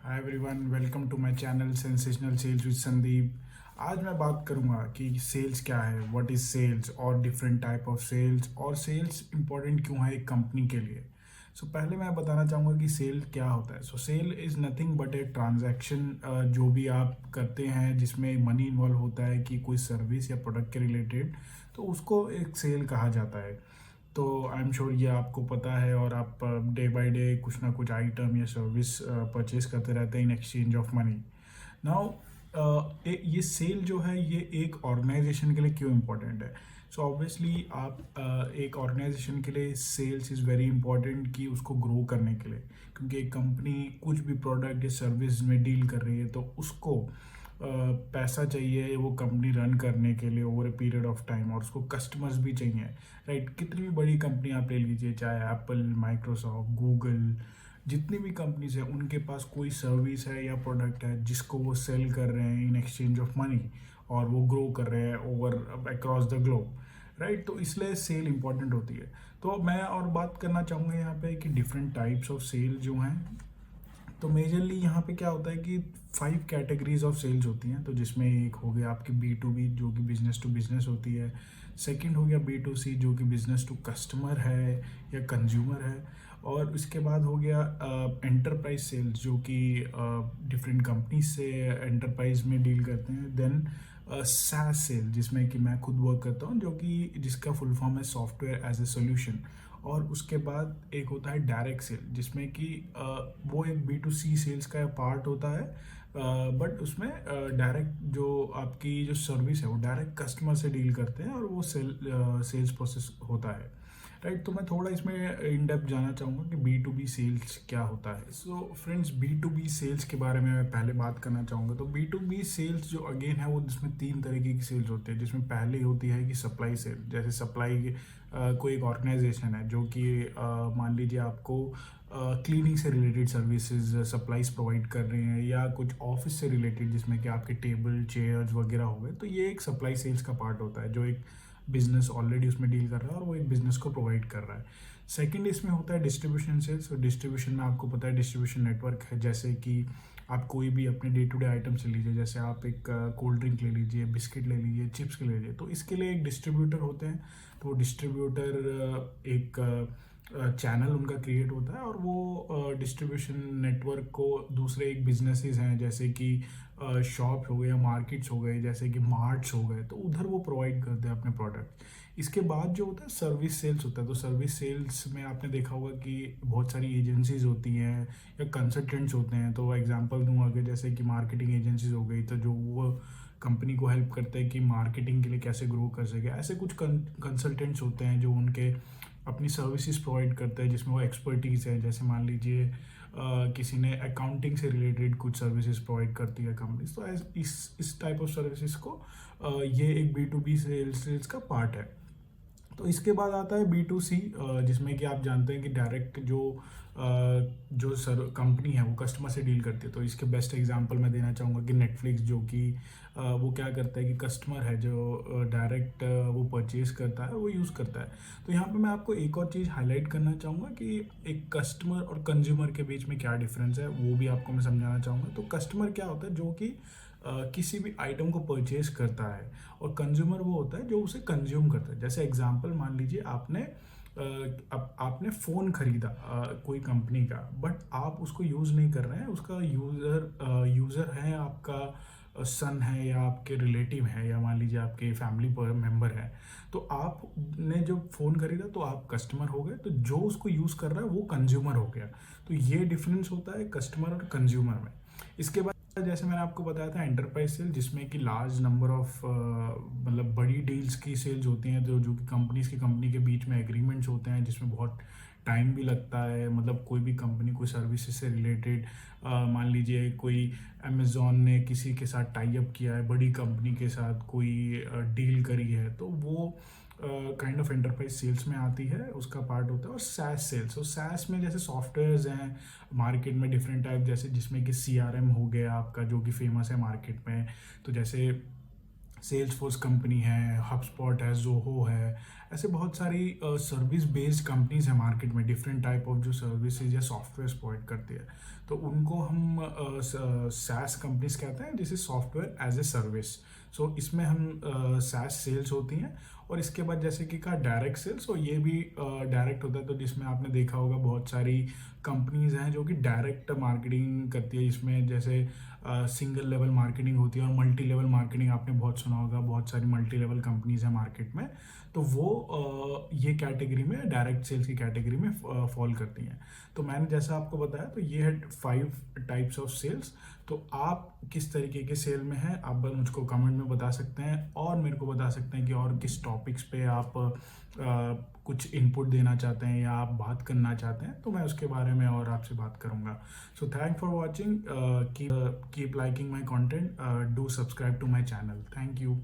Hi everyone, welcome to my channel sensational sales with Sandeep. आज मैं बात करूंगा कि सेल्स क्या है, व्हाट इज़ सेल्स और डिफरेंट टाइप ऑफ सेल्स और सेल्स इंपॉर्टेंट क्यों है एक कंपनी के लिए। पहले मैं बताना चाहूँगा कि सेल क्या होता है। Sale is nothing but a transaction, जो भी आप करते हैं जिसमें मनी इन्वॉल्व होता है कि कोई सर्विस या प्रोडक्ट के रिलेटेड, तो उसको एक सेल कहा जाता है। तो आई एम श्योर ये आपको पता है और आप डे बाय डे कुछ ना कुछ आइटम या सर्विस परचेज करते रहते हैं in exchange of money. Now ये सेल जो है ये एक ऑर्गेनाइजेशन के लिए क्यों इम्पोर्टेंट है। ऑब्वियसली आप एक ऑर्गेनाइजेशन के लिए सेल्स इज़ वेरी इंपॉर्टेंट कि उसको ग्रो करने के लिए, क्योंकि एक कंपनी कुछ भी प्रोडक्ट या सर्विस में डील कर रही है तो उसको पैसा चाहिए वो कंपनी रन करने के लिए over a period of time, और उसको कस्टमर्स भी चाहिए। राइट, कितनी भी बड़ी कंपनी आप ले लीजिए, चाहे एप्पल, माइक्रोसॉफ्ट, गूगल, जितनी भी कंपनीज है उनके पास कोई सर्विस है या प्रोडक्ट है जिसको वो सेल कर रहे हैं इन एक्सचेंज ऑफ मनी, और वो ग्रो कर रहे हैं over across the globe. Right, तो इसलिए सेल इंपॉर्टेंट होती है। तो मैं और बात करना चाहूँगा यहाँ पे कि डिफरेंट टाइप्स ऑफ सेल जो हैं। तो मेजरली यहाँ पे क्या होता है कि 5 कैटेगरीज ऑफ सेल्स होती हैं। तो जिसमें एक हो गया आपकी B2B जो कि बिजनेस टू बिजनेस होती है। सेकंड हो गया B2C जो कि बिजनेस टू कस्टमर है या कंज्यूमर है। और उसके बाद हो गया एंटरप्राइज सेल्स जो कि डिफरेंट कंपनी से एंटरप्राइज में डील करते हैं। देन SaaS सेल जिसमें कि मैं खुद वर्क करता हूँ, जो कि जिसका फुल फॉर्म है सॉफ्टवेयर एज ए सोल्यूशन। और उसके बाद एक होता है डायरेक्ट सेल जिसमें कि वो एक B2C सेल्स का पार्ट होता है, बट उसमें डायरेक्ट जो आपकी जो सर्विस है वो डायरेक्ट कस्टमर से डील करते हैं और वो सेल्स प्रोसेस होता है। राइट, तो मैं थोड़ा इसमें इन डेप्थ जाना चाहूँगा कि B2B सेल्स क्या होता है। फ्रेंड्स, B2B सेल्स के बारे में मैं पहले बात करना चाहूँगा। तो B2B सेल्स जो अगेन है वो जिसमें 3 तरीके की सेल्स होती है, जिसमें पहले होती है कि सप्लाई सेल। जैसे सप्लाई कोई एक ऑर्गेनाइजेशन है जो कि मान लीजिए आपको क्लीनिंग से रिलेटेड सर्विसेज सप्लाईज प्रोवाइड कर रहे हैं, या कुछ ऑफिस से रिलेटेड जिसमें कि आपके टेबल चेयर्स वगैरह हो गए, तो ये एक सप्लाई सेल्स का पार्ट होता है जो एक बिजनेस ऑलरेडी उसमें डील कर रहा है और वो एक बिजनेस को प्रोवाइड कर रहा है। सेकंड इसमें होता है डिस्ट्रीब्यूशन सेल्स। और डिस्ट्रीब्यूशन में आपको पता है डिस्ट्रीब्यूशन नेटवर्क है, जैसे कि आप कोई भी अपने डे टू डे आइटम से लीजिए, जैसे आप एक कोल्ड ड्रिंक ले लीजिए, बिस्किट ले लीजिए, चिप्स ले लीजिए, तो इसके लिए एक डिस्ट्रीब्यूटर होते हैं। तो डिस्ट्रीब्यूटर एक चैनल उनका क्रिएट होता है और वो डिस्ट्रीब्यूशन नेटवर्क को दूसरे एक बिजनेसेस हैं जैसे कि शॉप हो गए या मार्केट्स हो गए, जैसे कि मार्ट्स हो गए, तो उधर वो प्रोवाइड करते हैं अपने प्रोडक्ट। इसके बाद जो होता है सर्विस सेल्स होता है। तो सर्विस सेल्स में आपने देखा होगा कि बहुत सारी एजेंसीज होती हैं या कंसल्टेंट्स होते हैं। तो एग्जांपल दूँ अगर, जैसे कि मार्केटिंग एजेंसीज हो गई, तो जो वो कंपनी को हेल्प करते हैं कि मार्केटिंग के लिए कैसे ग्रो कर सके। ऐसे कुछ कंसल्टेंट्स होते हैं जो उनके अपनी सर्विसेज प्रोवाइड करते हैं जिसमें वो एक्सपर्टीज़ है। जैसे मान लीजिए किसी ने अकाउंटिंग से रिलेटेड कुछ सर्विसेज प्रोवाइड करती है कंपनी, तो इस टाइप ऑफ सर्विसेज को ये एक B2B सेल्स का पार्ट है। तो इसके बाद आता है B2C, जिसमें कि आप जानते हैं कि डायरेक्ट जो सर कंपनी है वो कस्टमर से डील करती है। तो इसके बेस्ट एग्जांपल मैं देना चाहूँगा कि नेटफ्लिक्स, जो कि वो क्या करता है कि कस्टमर है जो डायरेक्ट वो परचेज करता है, वो यूज़ करता है। तो यहाँ पे मैं आपको एक और चीज़ हाईलाइट करना चाहूँगा कि एक कस्टमर और कंज्यूमर के बीच में क्या डिफरेंस है, वो भी आपको मैं समझाना चाहूँगा। तो कस्टमर क्या होता है, जो कि किसी भी आइटम को परचेज करता है, और कंज्यूमर वो होता है जो उसे कंज्यूम करता है। जैसे एग्जांपल मान लीजिए आपने फ़ोन खरीदा कोई कंपनी का, बट आप उसको यूज़ नहीं कर रहे हैं। उसका यूज़र है आपका सन है या आपके रिलेटिव है या मान लीजिए आपके फैमिली मेम्बर है। तो आपने जब फ़ोन खरीदा तो आप कस्टमर हो गए, तो जो उसको यूज़ कर रहा है वो कंज्यूमर हो गया। तो ये डिफरेंस होता है कस्टमर और कंज्यूमर में। इसके बाद जैसे मैंने आपको बताया था एंटरप्राइज सेल, जिसमें कि लार्ज नंबर ऑफ मतलब बड़ी डील्स की सेल्स होती हैं, तो जो कि कंपनी के बीच में एग्रीमेंट्स होते हैं जिसमें बहुत टाइम भी लगता है। मतलब कोई भी कंपनी कोई सर्विसेज से रिलेटेड, मान लीजिए कोई अमेज़ॉन ने किसी के साथ टाई अप किया है, बड़ी कंपनी के साथ कोई डील करी है, तो वो काइंड ऑफ एंटरप्राइज सेल्स में आती है, उसका पार्ट होता है। और SaaS सेल्स, तो SaaS में जैसे सॉफ्टवेयर्स हैं मार्केट में डिफरेंट टाइप, जैसे जिसमें कि CRM हो गया आपका जो कि फेमस है मार्केट में। तो जैसे सेल्स फोर्स कंपनी है, हबस्पॉट है, जोहो है, ऐसे बहुत सारी सर्विस बेस्ड कंपनीज हैं मार्केट में, डिफरेंट टाइप ऑफ जो सर्विसेज या सॉफ्टवेयर प्रोवाइड करती है, तो उनको हम SaaS कंपनीज कहते हैं, जिसे सॉफ्टवेयर एज ए सर्विस। सो इसमें हम SaaS सेल्स होती हैं, और इसके बाद जैसे कि कहा डायरेक्ट सेल्स, और ये भी डायरेक्ट होता है, तो जिसमें आपने देखा होगा बहुत सारी कंपनीज हैं जो कि डायरेक्ट मार्केटिंग करती है, इसमें जैसे सिंगल लेवल मार्केटिंग होती है और मल्टी लेवल मार्केटिंग, आपने बहुत सुना होगा, बहुत सारी मल्टी लेवल कंपनीज हैं मार्केट में, तो वो ये कैटेगरी में, डायरेक्ट सेल्स की कैटेगरी में फॉल करती हैं। तो मैंने जैसा आपको बताया, तो ये है 5 टाइप्स ऑफ सेल्स। तो आप किस तरीके के सेल में हैं, आप बस मुझको कमेंट में बता सकते हैं, और मेरे को बता सकते हैं कि और किस टॉपिक्स पे आप कुछ इनपुट देना चाहते हैं या आप बात करना चाहते हैं, तो मैं उसके बारे में और आपसे बात करूंगा। So thank for watching, keep liking my content, do subscribe to my channel. Thank you.